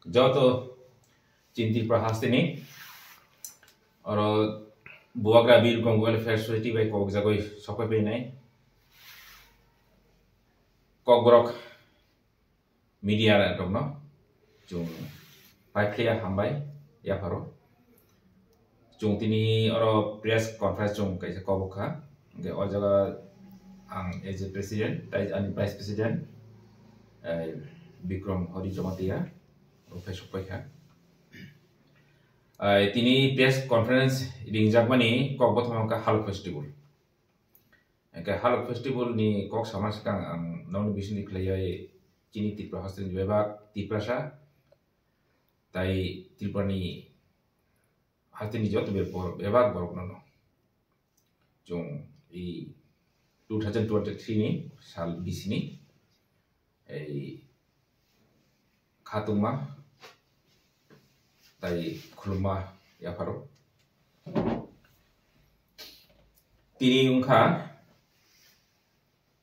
Joto Cinti Prahastini or Buagra Bill Kong Welfare Society by Kogzagoi Sokapene Kogrok Media Dogno Jung Paiklia Hambai Yaparo Jung Tini or press conference Jung Kaisa Koboka the Ojaga as a president, that is an vice president Bikram Horijomatia Professor Poika Tini press conference in Japanese Kobotamaka Halo Festival. Halo Festival ni Kok Samaskang ang non bisni klaya kini tipra hasil webak tiprasa tai tipani hasil ni jot webak borok nono jong i 2023 ni sal bisni khatuma tai khulma ya paro tini ungkha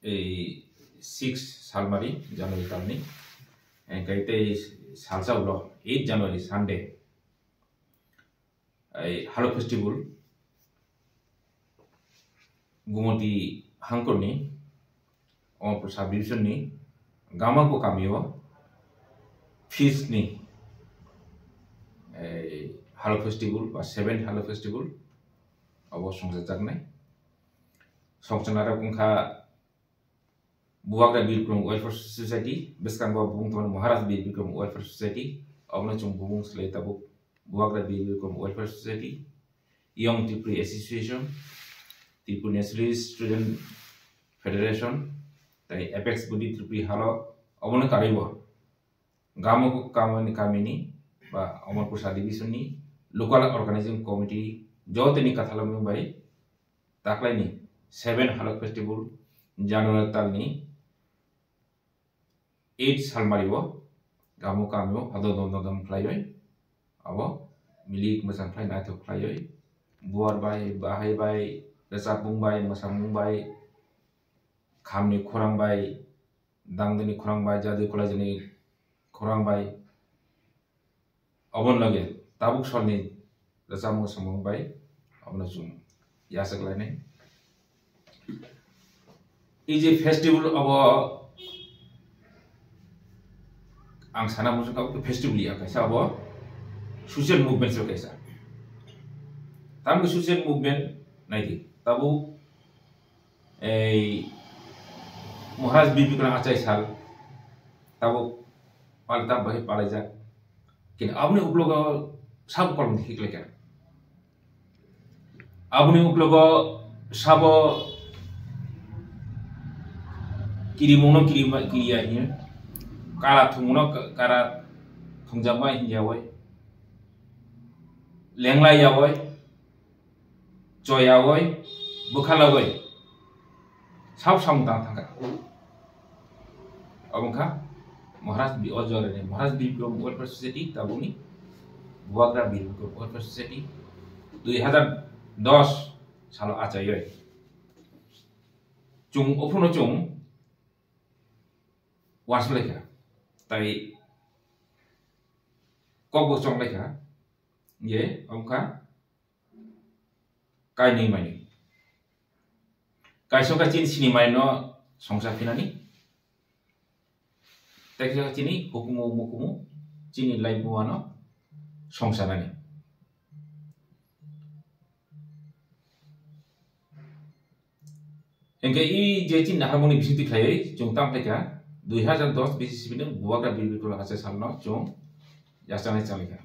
6 Salmari January talni and kaite salsa ulo 8 January Sunday Halo Festival Gumoti Hangkoni on Prosabison ni Gama ko kamiwa feast ni Halo Festival ba 7 Halo Festival abo songsa jagnai songsanara kungkha Buagra Bikram Welfare Society, Beskang Bung Tuan Maharaj Bikram Welfare Society, Omna Chung Bung Sletabu, Buagra Bikram Welfare Society, Young Tripuri Association, Tripuri National Student Federation, the Apex Budi Tripuri Halo, Omna Kariwa, Gamu Kamini, Omar Pusa Divisoni, Local Organizing Committee, Jotini Kathalam Mumbai, Taklani, 7 Halo Festival, January Talni. 8 Salmariwo, Gamu Kamio, Adodon Flyoi, Abo, Milik Masan Fly Night of Flyoi, Buar by Bahai by Resapung by Masamung by Kamni Kurang by Dangdani Kurang by Jadi Kolajani Kurang by Obon Lage, Tabuk Solni, Resamu Samung by Obnasum Yasaglane. Is a festival of ang sana musuh kau festival ya kaisa abo social movement so kaisa tam ke social movement naiki tabu Maharaj Bikram achai sal tabu palta bahi palajak kin abne uplogo sab kolom thik leka abne uplogo sabo kirimuno kiriya hiya Kara tumuno kara tungjama hinjawai lengla yawai joyawai bukhalawai sab samdang thangka abungkha Maharaj bi ojore ne Maharaj Bikram Welfare Society tabuni Buagra Bikram Welfare Society 2010 salo achayoy chung opuno chung wasleka tai kok bosong leka ye omka kai ni mani kai soka chin sini mai no songsa finani tekja chini hukumu chini lai buano songsa nani engke I je chin harmoni bisiti khai jungtam leka 2010 BCC bini Buagra Bikram hasil salno jong yasane chalika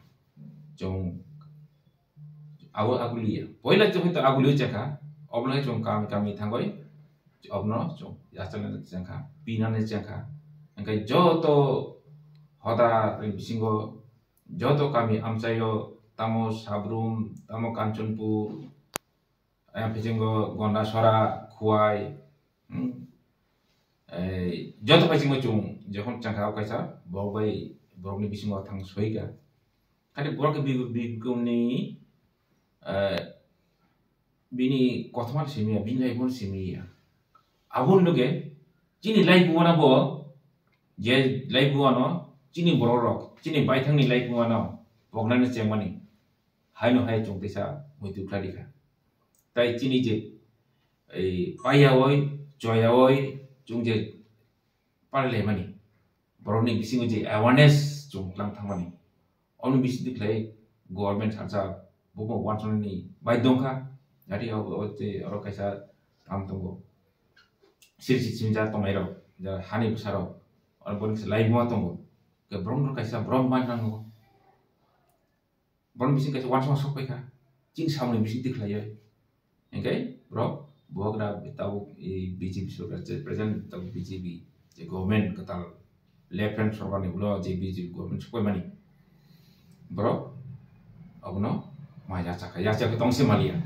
jong aguliya poila jong itu aguliya jaka obno jong kami thangoi obno jong yasane jangka pinane jangka engkai joto hoda bisingo joto kami amsayo tamo sabrum tamo kanchanpur ayam bisingo gonda sora khuai joto pasti macam jahon cangkau kaisa bagai borong ni bising orang soiga kali borong bigum ni bini kothman simia bini laibun simia abun loge jini laibu wana bo je laibu wana chini borok chini baithang ni lai kumano bogna ne chemani haino hai chung tesa muitu kladika tai chini je ei payawoi joyawoi chung je parle mani boroni bising je awareness chung lang thangmani onu bisi diklai government sansa bobo wanson ni baidongka jadi ote oro kaisa tam tongo sirsi simja tomairo ja hani busaro or bonik lai mo tongo ke brom kaisa brom man nango brom bising kaisa wanson sok ka jing samne bisi diklai engkai bro bogra betau BJP सरकार present tabu BJP je government katal left hand सरकार ni ulo je BJP government sokoi mani bro abno maya chaka ya chaka tongse malia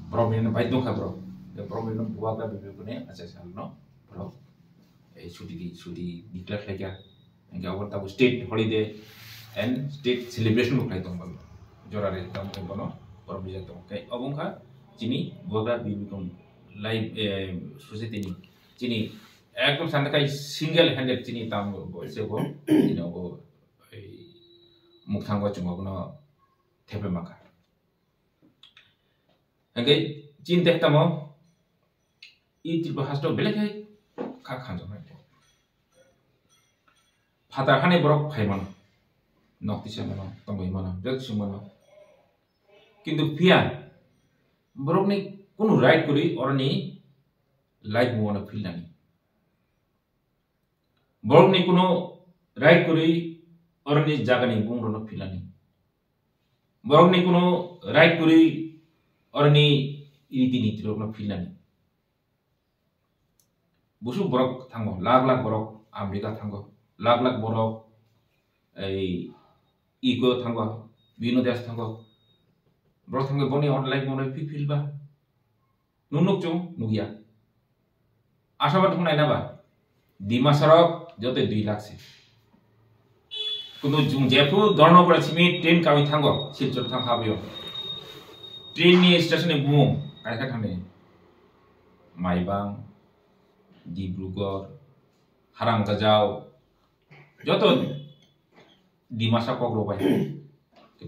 bro min bai dong ka bro ya bro min buwa ka bibi kune acha sal no bro ei chuti declare lagya engga awar tabu state holiday and state celebration ukai tong bal jorare tam ko bono bro bija tong kai abungka chini boga bibi kon live society ni chini ekdom sandakai single handed chini tam se go go mukthangwa chungo no tepe maka engge chin tekta mo iti bahasto belek hai ka khanjo mai phata khane borok phaiman nokti semano tongoi mano jek sumano kintu pia borok ni kono right kori orni life mo na feel nani borok ni kono right kori orni jaga ni bung rono feel nani borok ni kono right kori orni iti ni tiro na feel nani busu borok thango lag borok Amerika thango lag borok ei iko thango binodes thango borok thango boni online mo na feel ba nunuk chung nugia asabat hunai na ba dima sarok jote 2 lakh se kuno jung jepu dorno pora chimi train kawi thango silchor thang habio train ni station e bum kai ka thane maibang Dibrugarh harang gajao joto dima sakok ro bai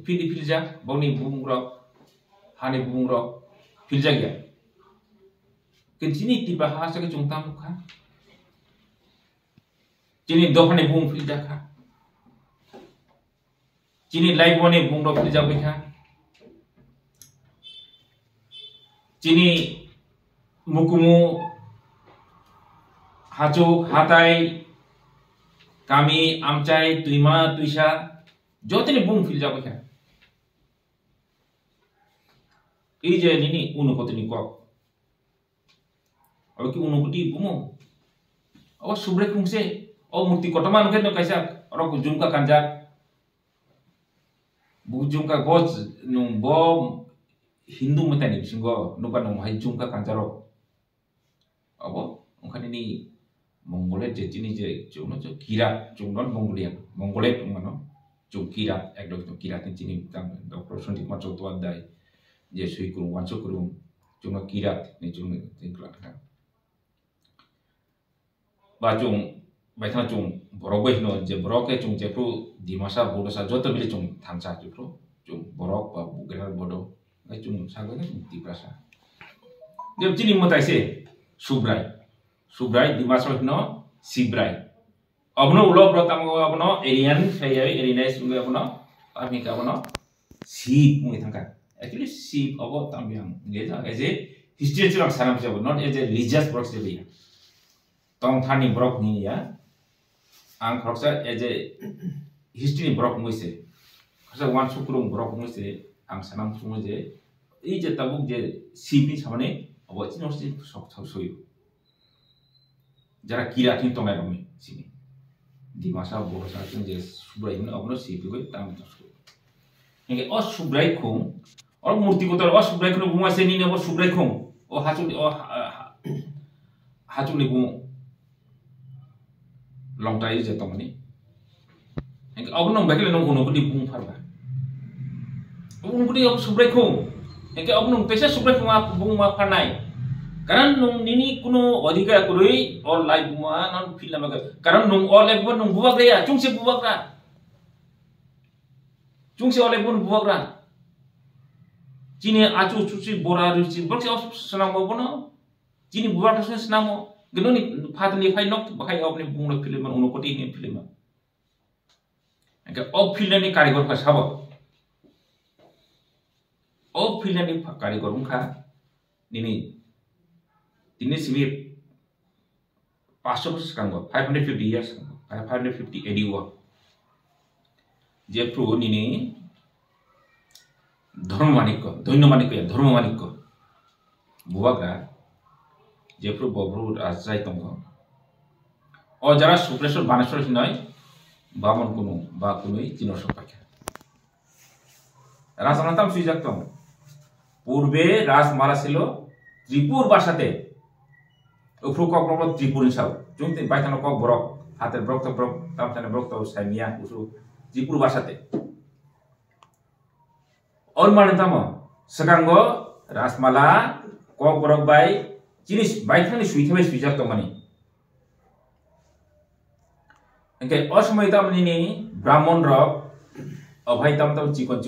fil ja boni bum ro hani bum ro fil ja gya Kini tiba bahasa ke jungtam kan, Kini dohane bung fil jaka, Kini live one bung do fil jaka kan, Kini mukumu hacuk hatai kami amcai tuima tuisa jote bung fil jaka kan, Ije nini unu kotini kok. Kalau ki unukuti bumo, awas subrek fungse, murti kotaman kan no kaisa, orang kujumka kanjak, bujumka gos nung bom Hindu metani singgo, nukan nung hajumka kanjaro, abo, mungkin ini Mongolet je ini je, cuma je kirat, cuma non Mongolet mana, cuma kirat, ekdok itu kirat ini cini tang, dokter suntik macam tuan dai, je sui kurung wanso kurung, cuma kirat ini cuma tinggal kan. Bajung baiklah cung borok baik no je borok ke cung jepru di masa bodoh saja jodoh beli cung tangsa jepru cung borok babu gelar bodoh ngai cung saga kan di prasa dia cini mutai se subrai di masa no sibrai abno ulo protamo abno alien saya alien sungai abno kami ka abno sip mui tangka actually sip abo tambiang geza aje history curang sanam jabo not as a religious proxy tong thani brok ni ya ang khoksa as a history brok muise khasa wan sukurung brok muise ang sanam sumo je ei je tabuk je sipi samane abo chino si sok thau soyu jara kira tin tongai romi sini di masa bosa tin je subrai ni abno sipi ko tam to nge o subrai khung or murti ko tar o subrai ko buma se ni ne o subrai khung o hachu ni bu long tay je tong ni engke abno bakile no uno kudi bung farba uno kudi subrai khung engke abno pesa subrai khung bung ma phanai Karena nung nini kuno odika kurui all life buma non film aga. Karena nung all life bun nung buak ya, cungsi buak ra. Cungsi all life bun buak ra. Cini acu cuci bora ruci, berarti os senang mau bono. Cini buak rasanya senang mau. Geno ni patan ni fai nok, bakai op ni bung film uno koti ni film. Angka op film ni karigor ka sabo. Op film ni karigor mungka nini. Ini sih 500 bos sekarang 550 years 550 AD Jepro ini dharma manik ya dharma manik buat kan Jepro bobru azai tonggo oh jara supresor banasor hinai bamon kuno ba kunoi jinosor pakai rasamantam sujak tong purbe ras marasilo Tripur basate Ufru kok problem Tripur insau. Jung tin baik kok borok hater brok to brok tam sana brok to samia usu Tripur basate. Or mane tamo sekarang rasmala kok borok bai jinis baik ni suite suijak to mani. Engke osmoi tam ni Brahmon rok abhai tam cikon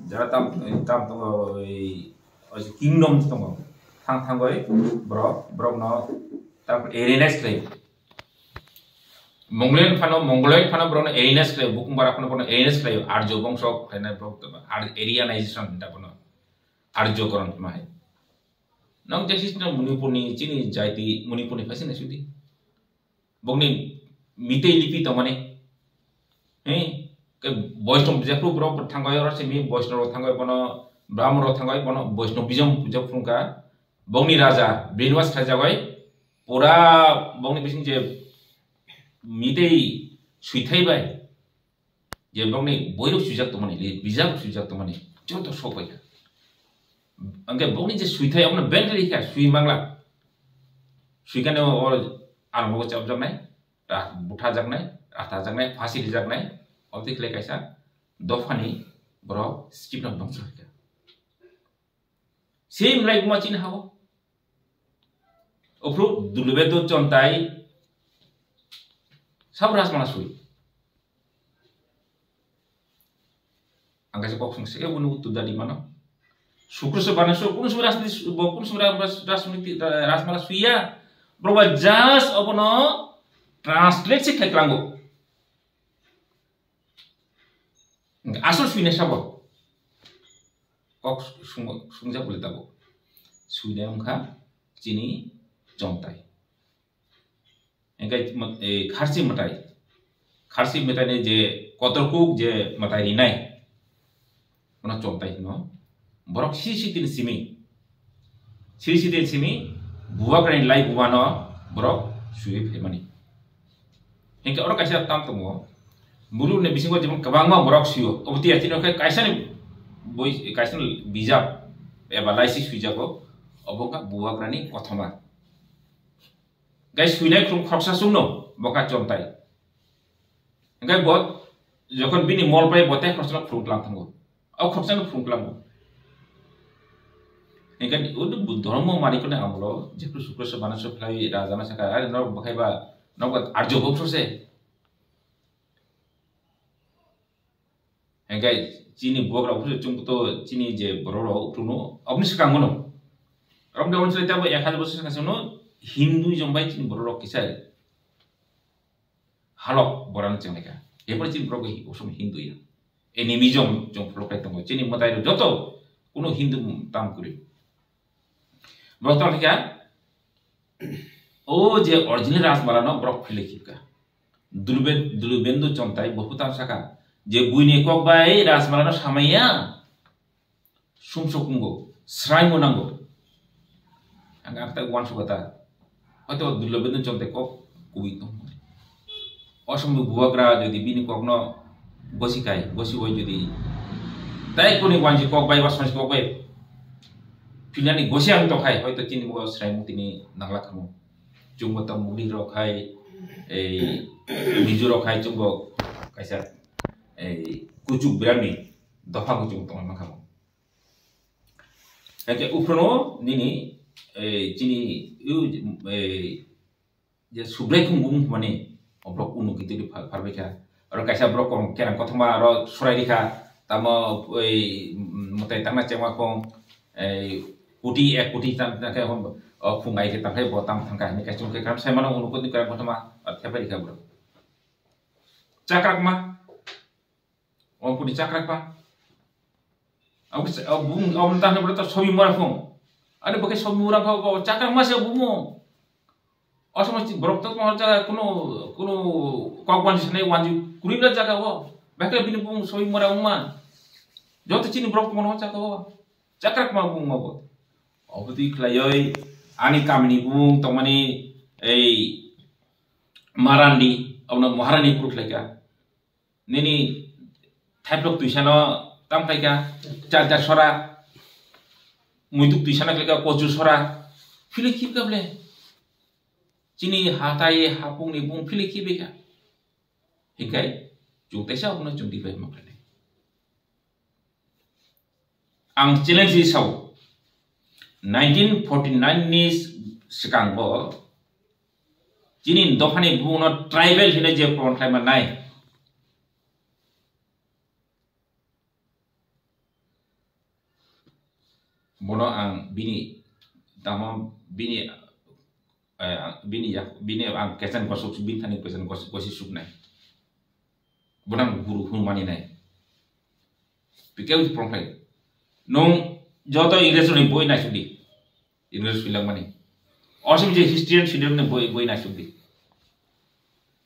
jara tam to kingdom to thang goi brok no tap arenas clay mongloid phano bro no arenas clay bukum bara phano arenas clay arjo bongso phena brok arianization ta phano arjo koron mai nang jesis no munipuni chini jaiti munipuni phasina sudi bongni mite lipi to mane ke boistom jepro bro thangoi ro se mi boistom thangoi phano brahmo thangoi phano boisnovism puja phunka bongni raja brainwash khajagoi pura bongni bising je mitei suithai bai je bongni boiro sujak to mani bijak sujak to mani joto sopai angke bongni je suithai amna bentri kha sui mangla suikane or arbo chap jak nai ra butha jak nai ata jak nai phasi jak nai obdik le kaisa dofani bro skip na bangsa same like machin hawo Opro dulubedo contai sabras mana sui angka se kok se bunu tu dari mana syukur sebanasur kun suras di bokun suras ras mana suya proba jas opono translate se keklango asal suine sabo kok sungja boleh tabo suine angka cini Contai, engkai kharsi matai ne je kotorkuk je matai rinai, mana contai no, borok sisi simi, buah keren lai buah no, borok suip hemani, engkai orang kasih tam tunggu, bulu ne bising ko jemon kabangma borok siyo, obti ati no kaisa ne boy kaisa bijak, balai si bijak ko, obongka buah kerani kothoma. Guys, suinai krum khoksa sungno boka contai. Engkai bot jokon bini mall pai bote khosna krum klang thango. Au khoksa no krum klang. Engkai udu dharma mari kone amlo jekru sukra se banaso phlai rajana saka are no bokai ba no arjo bokso se. Engkai chini bogra upre chungto chini je bororo upruno apni sekangono. Ramde onsle tabo 1000 বছর কাছেনো Hinduism bai cini borok kisah halok boran cengeka epor cini borok usum Hindu ya animism jong borok itu cini matai itu joto kuno Hindu tam kuri borok tam kya oh je original ras malano borok phile kipka dulubendo contai bohutam saka je buine kok bai ras malano samaya sumsokungo srai monango angka ta wan subata atau dulubendo contai kok kuito osum buah gra jadi bini kok no gosi boy jadi tai kuni wanji kok bai was kok bai pilani gosi ang to khai hoito chini mo srai mutini nangla kamu jumbo tam muli ro khai biju ro khai jumbo kaisa kucuk berani doha kucuk to ma kamu eke uprono nini chini je subrek bung mane obrok unu gitu di parbeka ro kaisa brok kong kerang kothma ro surai dikha tamo motai tangna chema kong kuti ek kuti tan ka hom fungai ke tangkai bo tam thangka ni ka chung ke kam sai mano unu ko ni kerang kothma thapa dikha bro cakrak ma om kuti cakrak pa bung om tah bro ta sobi mora phong ada pakai sobi mora ko cakrak ma se bumo asal borok tak mau jaga kuno kawan sini wanji kuribla jaga wo bakal bini bung sobi mora umma jauh cini borok mau jaga wo cakrak ma bung mau obati klayoi ani kamini bung tomani marandi awna maharani kurut leka nini thaplok tuisano tam kaika jar sora muiduk tuisana leka koju sora file kip kable chini hatai hapung ni bung file kip beka hikai jung tesa awna jung di bai maklane ang challenge sau 1949 ni sikangbo chini dofani bung no tribal hine je pron khai manai mono ang bini tamam bini ang kesan kosuk bin thani kesan kosi suk nai bonang guru humani nai pikeu prongai nong joto ingres ni boy na sudi ingres bilang mani osim je historian film ne boy na sudi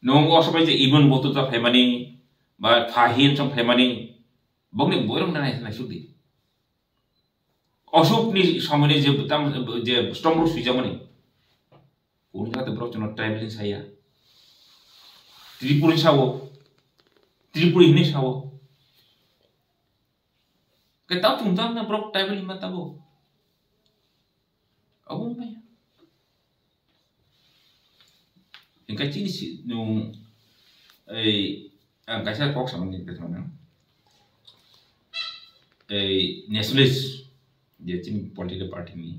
nong osim je ibn botuta famani ba thahin som famani bongni boyrom na sudi Ashok নি সমনে যে তাম যে strong root সুইজামনি কোন জায়গাতে Brock জন ট্রাইবেলিং সাইয়া Tripuri Sao Tripuri হিনে Sao কে তাও তুমতাম না Brock ট্রাইবেলিং মাতাবো Abu মাই Inca চিনি নু এই কাইসা কক সামনে দেখতে না এই nationalist je chini political party ni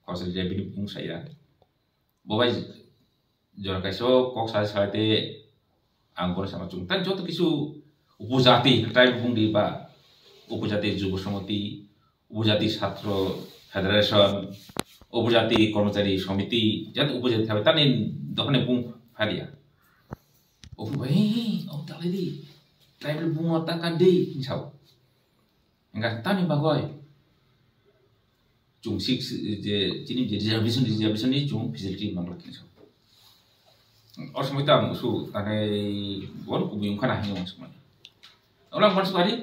kosel je bini pung saya bobai jor kaiso kok sa te angkor sama chung tan joto kisu upujati tribe bung di ba upujati jubo samiti upujati chhatro federation upujati kormachari samiti jat upujati thabe tan dokhane bung pharia opu bai o taledi tribe bung ota kan dei sao enga tani bagoi chung six je chini je reservation ni chung facility mangla kinso osmoita musu tane bon ku biyung kana hinyo musmani olang mansukari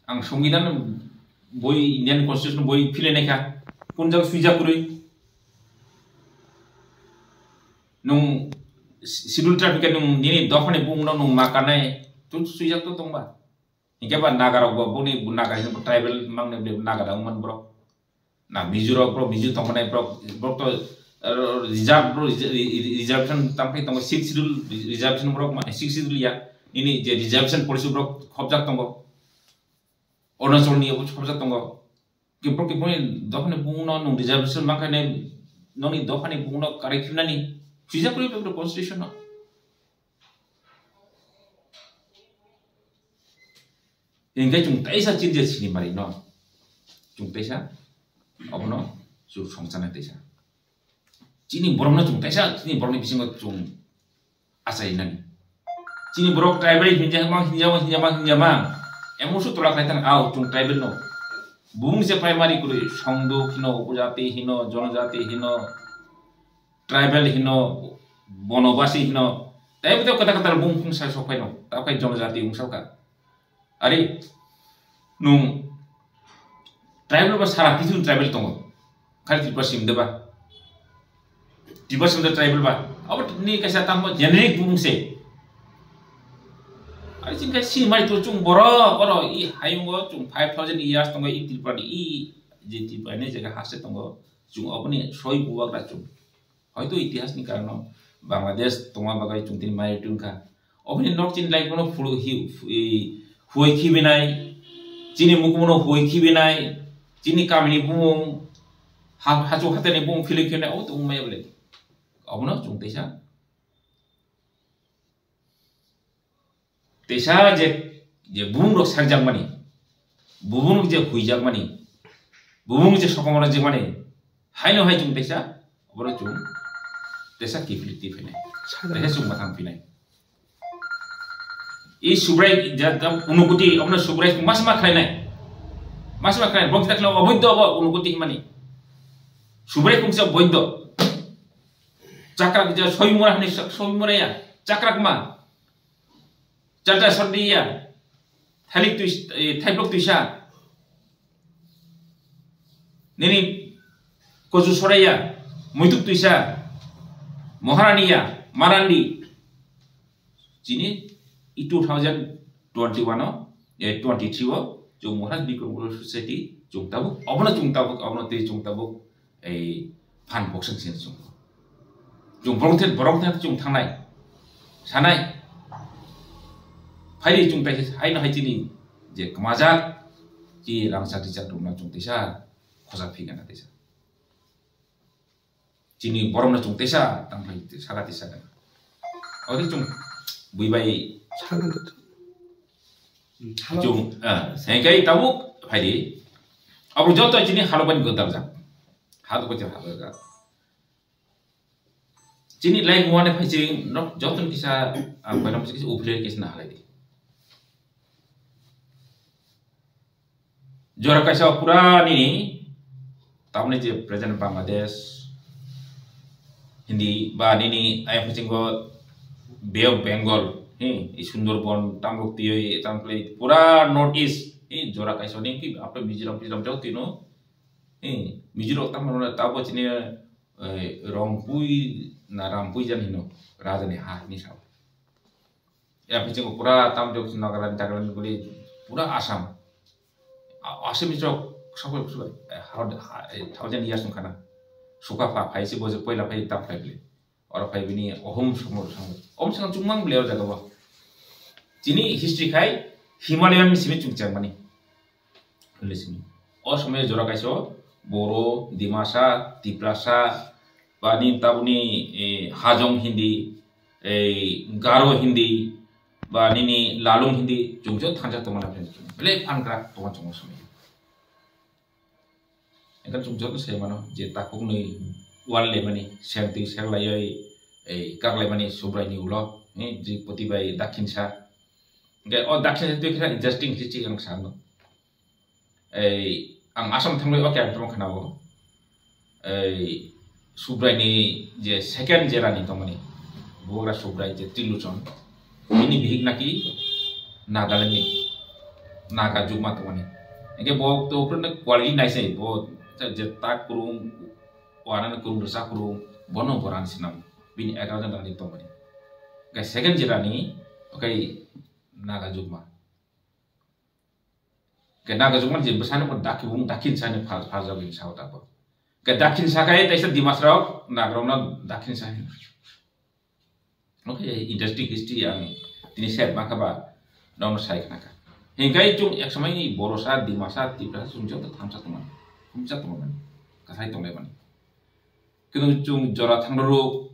ang সংবিধান boi Indian constitution boi phile nekha kun jag suija kurui nung schedule traffic nung ni dofane bung nung makanai tu suija to tongba hingga ba nagara bo boni nagara tribal mangne nagara man bro na mijuro bro miju tongmane bro to reservation tampai tong 6 schedule reservation bro ma 6 schedule ya ini je reservation policy bro khobjak tongo Arunachal ni abu khobjak tongo ke bro ke boni dokhane bungno nung reservation makane noni dokhane bungno karekhina ni suija kuri bro constitution no engkai chung taisa chinje sini mari no chung taisa abono su songsana taisa chini boromna chung taisa chini boromni bisingo chung asai nani chini borok tribal hinjama emusu tola kaitan au chung tribal no bung se primary kuri songdo hino upajati hino jonojati hino tribal hino bonobasi hino tai beto kata-kata bung pung sa sokai no takai jonojati bung sauka ari nung tribal ba sara kisu tribal tongo khali tipa sim deba tribal ba abat ni kaisa tambo generic bung se ari sin kai sin mai to chung boro i hayungo chung 5000 years tongo i tipa i je tipa ne jaga hase tongo chung apni soi buwak ra chung hoyto ইতিহাস ni karano bangladesh toma bagai chung tin mai tungka apni nok chin lai kono fulu hi huai khibinai chini mukmono huai khibinai chini kamini bung hajo hatene bung feeling kene o tung me bele abono chung tesa je bung rok sarjang mani bubung je huijak mani bubung je sokomora je mani haino hai chung tesa abono chung tesa kifliti fene tesa chung matang pinai i subrai jadam unukuti abono subrai masma khainai bok taklo aboiddo abo unukuti mani subrai kungsa boiddo cakrak je soimura hani soimura ya cakrak ma jalta sordiya thalik tu thailok tuisa nini koju soraya muituk tuisa moharaniya marandi jini i 2021 23 o jo mohan bikrom society jungtabu abono te jungtabu fan boxing sin jung borong jung thangnai sanai phai jung tai hai na hai chini je kmajak ki rangsa ticha dungna jung tesa khosa phigana tesa chini borong na jung tesa tang phai saga tesa kan ori jung buibai jung sengkai tabuk phai abro joto chini haloban godam ja hadu ko ja chini lai muane phai ching no joton kisa param kisa upler kisna halai jora kaisa pura ni tamne je present Bangladesh hindi ba nini ay pachingo Bay of Bengal i Sundarban tamrok tioi tample pura north east jora kaisa ni ki apne Mizoram jauh tino Mizoram tamrona tabo chini Rangpui na Rampui jan hino raja ni ha ni sa ya pachingo pura tamjok nagaran jagaran guli pura Assam Assam jok sakol suai 1000 years kana suka pa phai si boje poila phai tap phai ble or phai bini ohom samor sang chungmang ble jaga ba chini history khai Himalayan simi chungchang mani lesimi o samay jora kaiso Boro Dimasa Tiprasa bani tabuni Hajong Hindi Garo Hindi bani ni Lalung Hindi jungjo thanja tomana bele angkrak toman chungmo samay engkan jungjo to se mano je takung nei wal le mani senti serlayoi karle mani subrai ni ulo ji potibai dakinsa ge o dakinsa tu kira interesting history ang sano ang Assam thamloi o kya tong khanawo subrai ni je second jera ni tomani bogra subrai je Triluchon ini bihik naki Nagaland ni naga juma tomani ege bo to prone quality nai sei bo je tak kurung warna kurung dosa kurung bono boran sinam bini agak dan dari tomani ge second jera ni okai naga juma ke naga juma je besana ko dakibung dakin sane faza bin sauta bo ke dakin sakai taisa dimasrok nagrona dakin sane oke interesting history yang tini set makaba nomor sai kanaka hingkai chung eksamai ni borosa dimasa tipra sungjo ta thamsa teman humsa teman kasai tongle ban kenu chung jora thangruru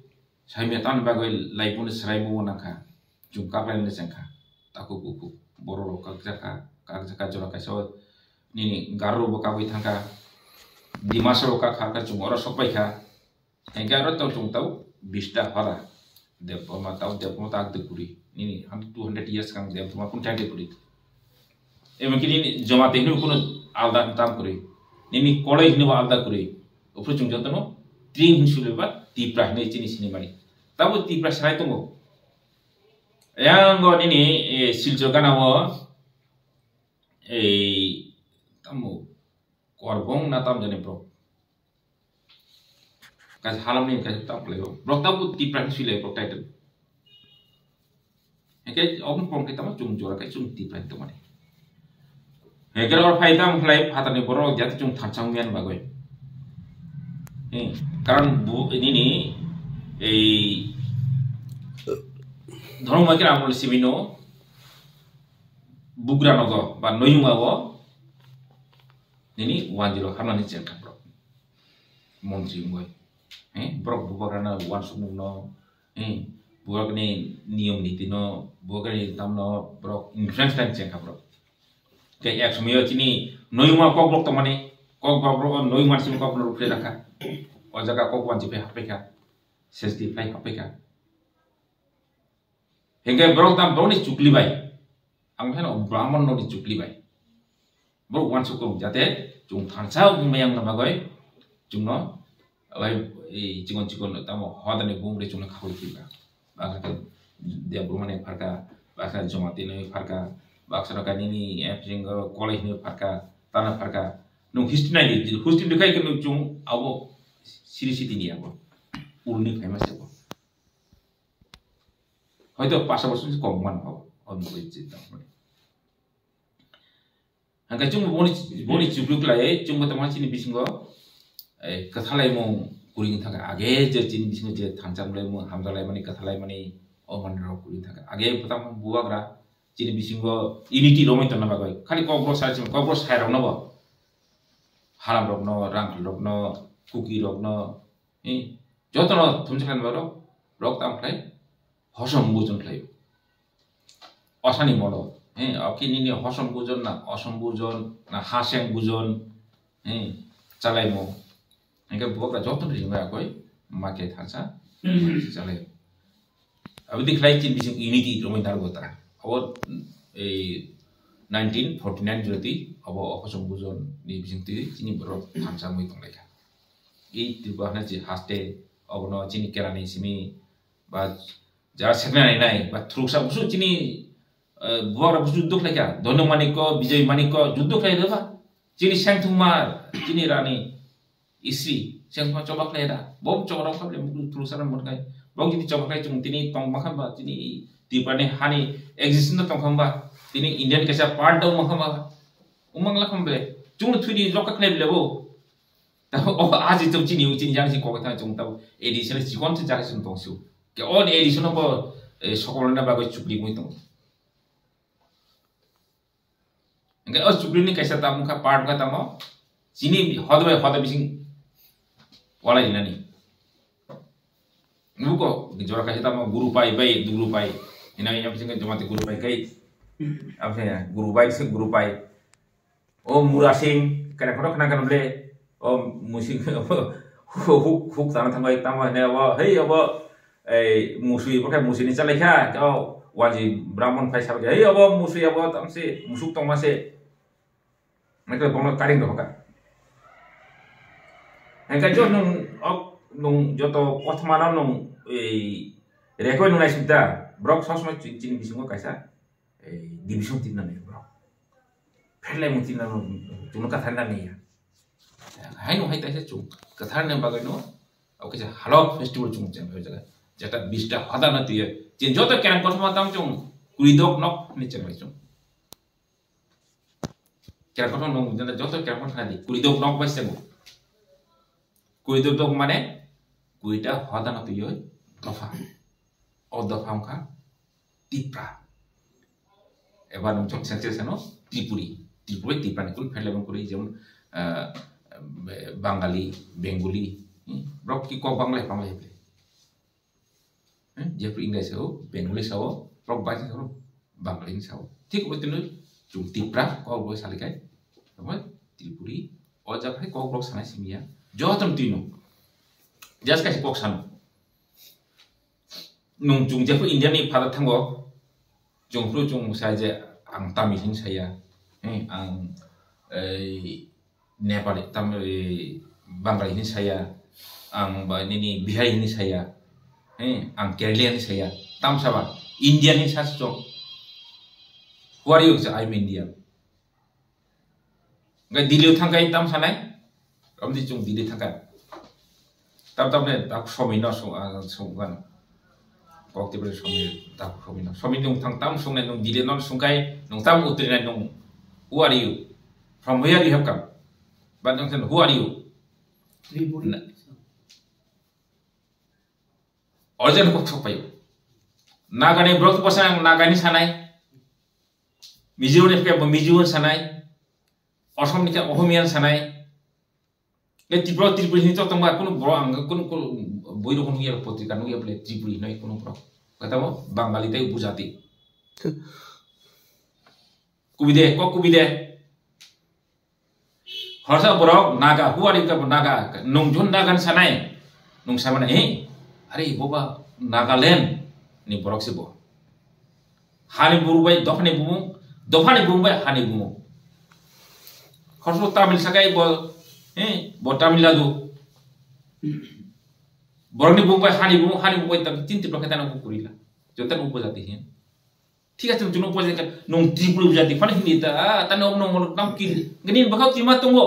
saimiatan bagoi laipun serai mu nangka chung kaplan le sengka taku buku bororo kakjaka jora kaiso ni garu boka boi thangka dimasa boka khaka chung ora sokpai kha hingkai ro tau chung tau bista hara Depoma tau depoma tak dekuri ini 200 years kang depoma pun tak dekuri mungkin ini jama teknik pun alda tam kuri ini kolej ni alda kuri upro chung jotono tring hinsuleba tipra ne chini sini mari tabu tipra sarai tongo yang go ini siljo kana wo tamu korbong na tam jane bro kas halam ni kas tam pleo bro tabu tipra hisule bro title eke om pom kita mah chung jora kai chung tipra to mane heger or faida mhlai phatani boro jati chung thansang mian bagoi karon bu ini ni ধর্ম কি আমল Cimino বুগ্রানগ বা নয়ুমাও নিনি 10 হামনানি চেন্টার Montri ngoi. Brok bubarana wan sumung no. Buak ni niyom niti no. Buak ni tam no brok influence time cek brok. Kayak ek sumiyo cini noi ma kok brok tamane. Kok brok noi man sim kok brok play raka. O jaga kok wan jipe hapeka. Sensitive play hapeka. Hingga brok tam brok ni cukli bai. Ang kana Brahman no di cukli bai. Brok wan sukum jate chung thansau mayang na bagoi. Chung no lai cikon tamo hodane bumre chung na khawai tiba. Baksa dia brumane farka baksa jomati ne farka baksa ka ni apjing college ne farka tana farka no history nai history dekai ke no chung abo সিরিসিটি নিয়ে abo ulni famous abo হয়তো 5 বছর কম মান পাবো অন্য কিছু তারপরে hangga chung boni jubluk lai chung bata ma chini bisingo kathalai mo kuring thaka age je chini bisingo je thanjam lai mo hamjalai mani kathalai mani oman ro kuring thaka age patam buagra chini bisingo unity romai tonna bagoi khali kobro sai chim kobro sai rok no bo haram rok no rang rok no kuki rok no jotono thumchakan baro rok tam khlai hosom bujon khlai asani molo kini ni hosom bujon na osom bujon na haseng bujon chalai mo engke buka joton ringa koi make thansa chalai abdi khlai chin bising unity romai dar gota abo 1949 joti abo hosom bujon ni bising ti chini bro thansa moi tongleka ei tibahna ji haste obono chini kerani simi ba jar sekna nai ba thrusa busu chini buara busu duk leka dono maniko bijay maniko juduk lai deba chini sangthumar chini rani isri sangthumar chobak lai da bom chobak khable muklu thrusa ran morkai bom jini chobak lai chung tini tong makham ba chini tipane hani existence tong khamba tini indian kesa part dau makham ba umang la khambele chung thudi lokak lai lebo आज तो चीनी उचिन जाने से कोकता जों तब additional जीवन से जाके सुन तोंसु के ऑन एडिशनल ब सकलना बागै चुपली मुइ तों इंगे अ चुपली नि कैसा तामु का पार्ट का तामो चीनी हदबे हद बिसिं वाला इनानी नुको जोरा कैसा तामो गुरु पाई बाई दुरु पाई इना या बिसिं जमाते गुरु पाई कै अब से गुरु पाई से गुरु पाई ओ मुरा सिंह करे फटो खना करले musik huk sana tanggai tama ne wa hei aba musui pakai musik ni chalai kha kau waji brahman phai sab hei aba musui aba tamse musuk tong mase mereka bomo karing doka engka jo nung joto othmana nung rekoi nungai sida brok sosma chini bisingo kaisa division tinna ne brok phelai mutina no juno ka thanda ne hai no hai taise chung kathar ne bagai no au kaisa halop festival chung chen ho jaga jeta 20 ta hada na tiye chen joto kan prothoma tam chung kuridok nok ni chen mai chung kera kothon no jena joto kan kothona di kuridok nok bai sebo kuridok dok mane kuita hada na tiye tofa o dofa ka tipra ebar nom chung sense no tripuri tipra ne kul phele bang kuri jemon Bangali, Bengali, brok ki kok Bangalai ple. Jepri English sao, Bengali sao, brok baca sao, Bangali sao. Tik betul ni, cum tipra kok brok salikai, apa? Tripuri, ojak hai kok brok sana simia. Jauh tino, jas kasih kok sana. Nung cung jepri India ni pada tanggo, cung saja ang tamihin saya, ang Nepal tam Bangali ini saya, ang ini Bihar ini saya, ang Kerala ini saya, tam sama India ini saya so. Who are you? I'm Indian. Gak dilihat tangkai tam sana, kamu di cung dilihat tangkai. Tam ne tak somino kan, kau tiba somino tak somino tang tam sungai nung dilihat nong sungai nung tam utrinan nung. Who are you? From where you have come? But who are you? Origin kok sopayo. Nagani brok pasang nagani sanai. Mizo ne ke mizo sanai. Osom ni ke ohomian sanai. Tripuri ini tuh tembak kuno bro angga kuno boy kuno ya potrika kuno ya play Tripuri ini kuno bro kata mo Bangali teh Upujati kubide kok kubide harusnya bro naga huari ka naga nungjon naga sanai nung sama hari boba Nagaland ni borok sebo hani burubai dofane bumu hani bumu harusnya Tamil sakai bol Tamil lagu borok ni bumu hani bumu tapi tinti pelakatan aku kurila jotan Upujati hin ঠিক আছে তুমি উপজে নং ত্রিপুরা জাতি ফানে হিনিতা তানে নং নাম কি গনি বাকাও তিমা তঙ্গো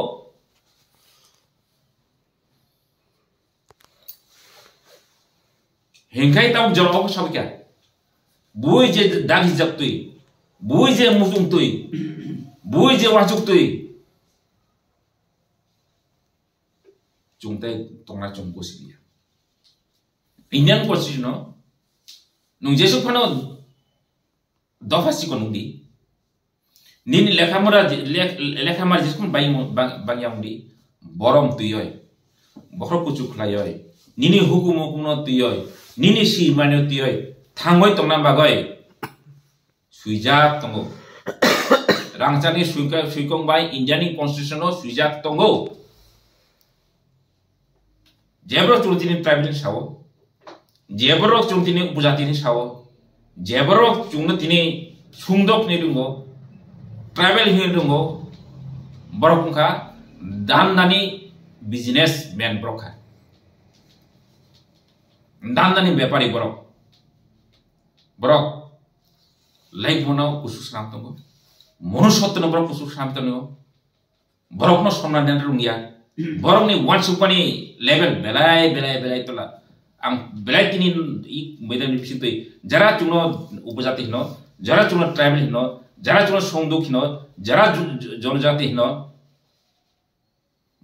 হেঙ্কাই তাও জলব সবকা বই যে দাগি জাপ তুই বই যে মুজুম তুই বই যে ওয়াজুক তুই চুংতাই তংনা চুংকো সিলিয়া ইন্ডিয়ান কনস্টিটিউশন নং যেসব Fanon Dofasi konungdi, nini lekhamar jiskun bangyang di, borom tuyoy, bokrok kucuk layoy, nini hukumo tuyoy, nini si manu tuyoy, tanggoy tong nambagoy, suijak tongo, rangchani suikong bay Indian constitution suijak tongo, jebro chultini tribal sawo, jebro chultini Upujati sawo. Jeborok chungna tini sungdok ni dungo travel hin dungo borok ka dandani business man broka dandani bepari borok life mono kusus nam tongo monusotno borok kusus nam tongo borok no somna den rungia borok ni one supani level belai tola ang belai tini medan bisintoi jara chuno Upujati hino jara chuno tribal hino jara chuno songdok hino jara jonojati hino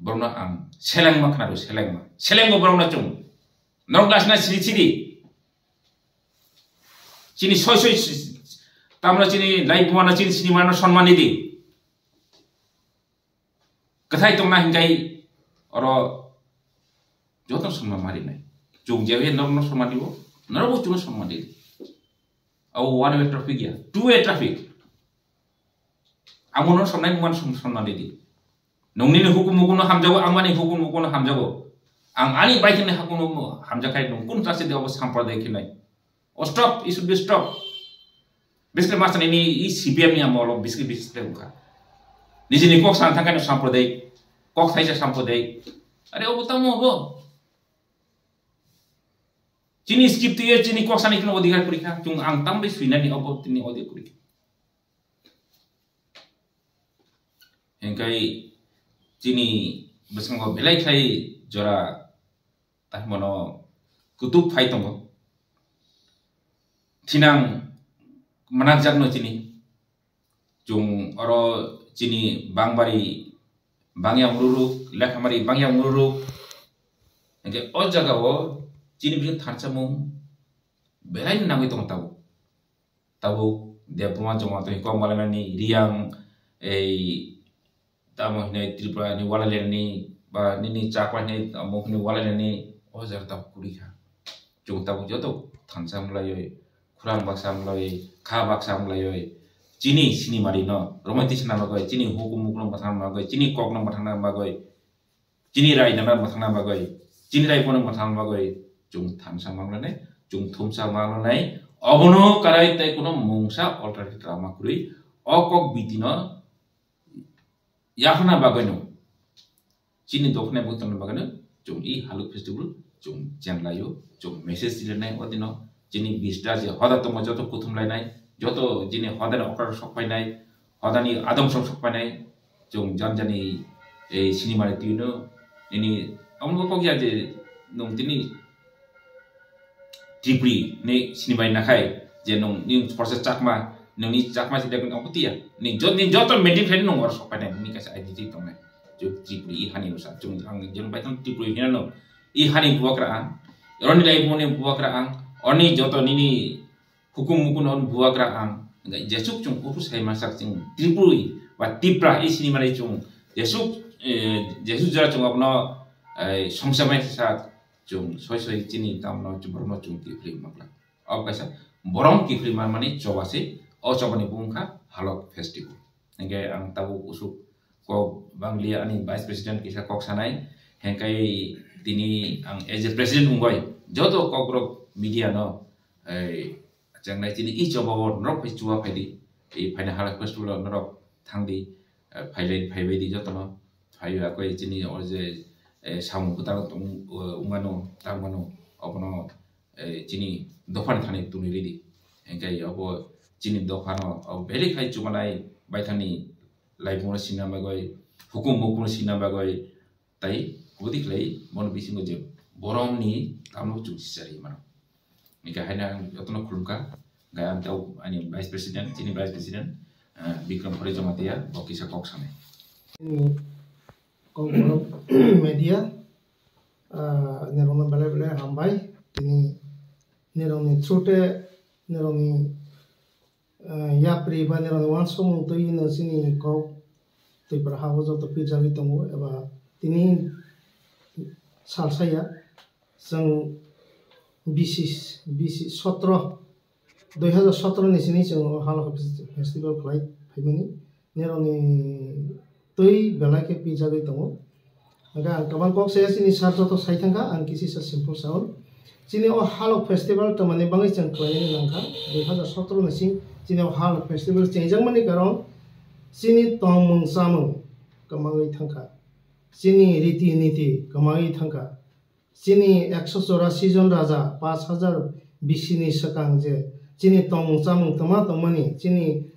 borona ang seleng makna do seleng go borona chung norong lasna siri chini soi tamra chini live mana chini sini mana sonmani di kathai tongna hingai oro joton sonman mari nai chung jewe norno sonmani bo naro chuno sonmani au one way traffic ya two way traffic amono somnai muan sonmani di nongni hukum hamjago amani hukum hamjago ang ani baik ni hukum hamjakai nong kun trase de obos sampradai kinai stop it should be stop basically masan ini CPM ni amolo basically buka ni sini kok santangan sampradai kok saja sampradai are obutamo bo Cini skip tu ya cini kok sana ikut odigar kurika, cung ang tambah suina ni obo tini odigar kurika. Hengkai cini bersama kau belai kai jora tah mono kutub fai tonggo. Tinang menajak no cini, cung oro cini bangbari bangyang mururuk, lekhamari bangyang mururuk. Hengkai o jaga wo Cini bikin tharcha mung belai nangui tong tabu dia pemain cuma tu ikut malam ni riang tamu ni Tripura ni wala ni ba ni cakwa ni tamu ni wala ni ojar tabu kurika cung tabu joto tharcha mulai kurang baksa mulai kha baksa mulai cini sini mari no romantis nama goi cini hukum matang nama goi cini kok matang nama goi cini rai nama matang nama goi cini rai pun matang nama goi chung thamsa manglane chung thumsa manglane abono karai tai kono mungsa alternative drama kuri okok bitino yafna bagano chini dokne butana bagano chung I haluk festival chung janlayo chung message dilenai odino chini bista je hoda tomo joto kuthum lainai joto jini hoda okar sokpainai hodani adam sokpainai chung janjani ei cinema tino ini amgo kokya je nong tini Tripuri ni cinema nakai je nong ni proses cakma nong ni cakma tidak kena akutia ni joto maintain friend nong harus sokpainai ni kasih identity tongai jo Tripuri hani usa chung ang jeng baiton Tripuri ni no I hani buakraan roni lai mone buakraan oni joto nini hukum on buakraan ngai jesuk chung urus hai masak chung Tripuri wa Tipra I cinema lai chung jesuk jara chung apno Songsamai sa chung soi chini tamno chubrno chung kifli makla ob kaisa borong kifli mani chobase o chobani bungkha halok festival engge ang tabu usuk ko banglia ani vice president kisa kok sanai hengkai tini ang as a president ungoi joto kokrok media no changnai chini i chobo norok pai chuwa phaidi e phaina halok festival norok thangdi phaile di joto no phaiwa koi chini orje samu kutang ungano tamano obono chini dofan thani tuni ridi engkai obo chini dofano beli khai chumanai baithani laibuna sina bagoi hukum mukun sina bagoi tai kudik lai mon bisingo je borom ni tamno chu sari mano nika haina yotno khulumka gayam tau ani vice president chini vice president Bikram Parijomatia bokisa kok sane Kongkong media nerong bela hambai ini nerong छोटे nerong ya priba nerong wansong to ini sini kau to berhawa jauh tapi jadi tunggu eba ini salsaya sang bisis 17 2017 ni sini jeng hal festival flight family nerong tui bela ke pizza gitu mo, agak kawan kok saya sini sarjo to saya tangga angkisi simple sound, sini halok festival teman ni bangai ceng klien nangka, 2017 nasi sini halok festival cenjang mani karong, sini tomung samung kemangai tangka, sini riti niti kemangai tangka, sini 184 jon raja 5000 bisini sekang je, sini tomung samung teman-teman sini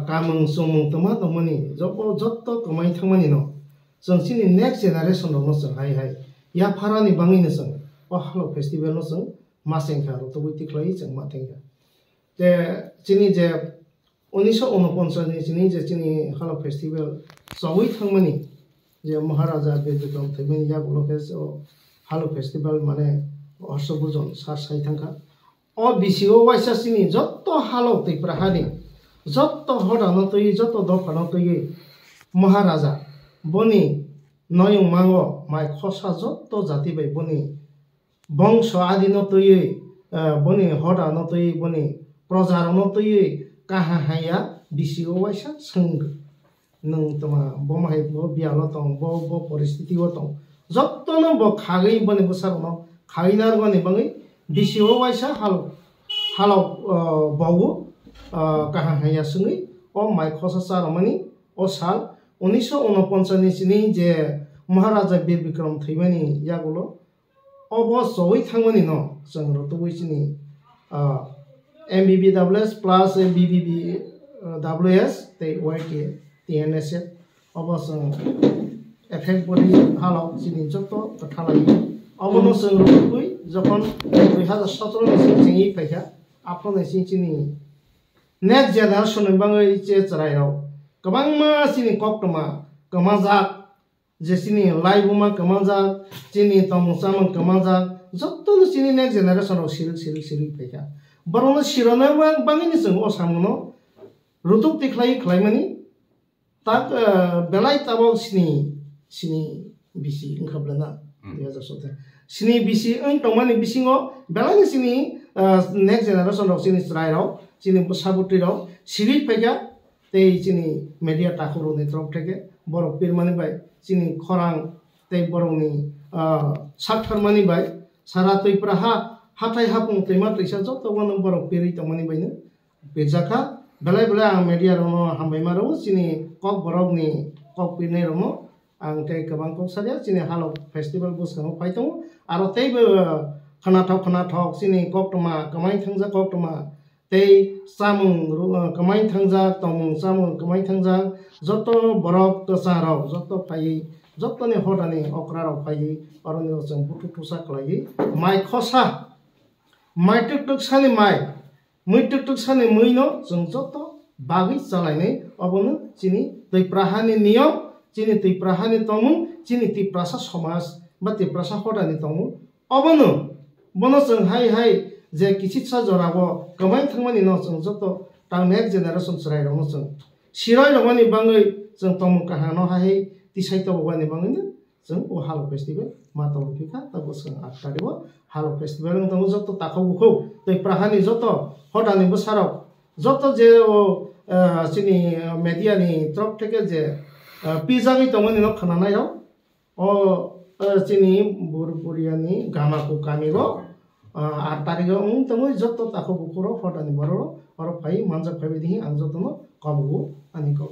kamung sumung teman-teman joto kemai thamani no song sini next generation no song hai ya pharani bangi no song halo festival no song maseng kha to buti klai chang ma tengka te chini je 1949 ni chini je chini halo festival sawai thangmani je maharaja bedukam themani ya blockes halo festival mane 800 jon sai thangka o bisio waisa sini joto halo te prahani joto hodano toi joto dofano toi maharaja boni noyung mango mai khosa joto jati bai boni bongso adino toi boni hodano toi boni projarano toi kaha haya bisio waisa sang nung tama bomai bo bialo tong bo परिस्थिति wo tong joto no bo khagai boni busarno khainar goni bangai bisio waisa halo bawo kaha haya sungi o mai khosa saramani o sal 1949 ni sini je maharaja bir bikram thaimani yagulo obo soi thangmani no sangro to sini MBBWS plus MBBWS te YK TNS obo sang effect body halo sini joto thalai obo no sangro tui jokon 2017 ni sini paikha apno ni sini next generation bangai che charai rao kabang ma sini koktoma kamajak je sini live ma kamajak sini tamusam kamajak jotto sini next generation ro siri peka barono sirona bangai ni sung osamno rutuk tiklai mani tak belai tabok sini bisi ngkablana dia jasota sini bisi tongmani bisingo belai ni sini next generation ro sini charai rao sini sabuti rao siri peka tei sini media takuru ni trop teke borok pirmani bai sini khorang tei borok ni sakthar mani bai sara tui praha hatai hapung teima tisa joto bono borok piri tongmani bai ne bejaka belai ang media rono hambai maro sini kok borok ni kok pirne romo ang tei kabang kok saja sini halo festival bus kamo paitong aro tei khana thok sini kok toma kamai thangja kok toma tei samung kamai thangja tomung samung kamai thangja joto borok to sarau joto pai joto ne hodani okra rau pai aroni jeng butu tusa klai mai khosa mai tuk sani mai mui tuk sani mui no jeng joto bagi chalainai obono chini tei prahani niyam chini tei prahani tomung chini tei prasa samaj ba tei prasa hodani tomung obono bono jeng hai je kichitsa jorabo kamai thangmani no jeng joto tang next generation charai rong jeng sirai rongani bangai jeng tomung kaha no hai tisai to bani bangai जों ओ हाल festival माताव फिखा तब जों 8 तारिखआव हाल festival नोंथां जत ताखौखौ दै प्राहानि जत हदानि बोसाराव जत जे जोंनि मेडियानि तरफ থেকে जे पिजानि दंमोन न खोनानायाव जोंनि बुरबुरियानि गामाखौ गामियाव 8 तारिखआव तमो जत ताखौखौ हदानि बरो और फाइ मानजा फाइबेदि आं जतनो कबगु आनि को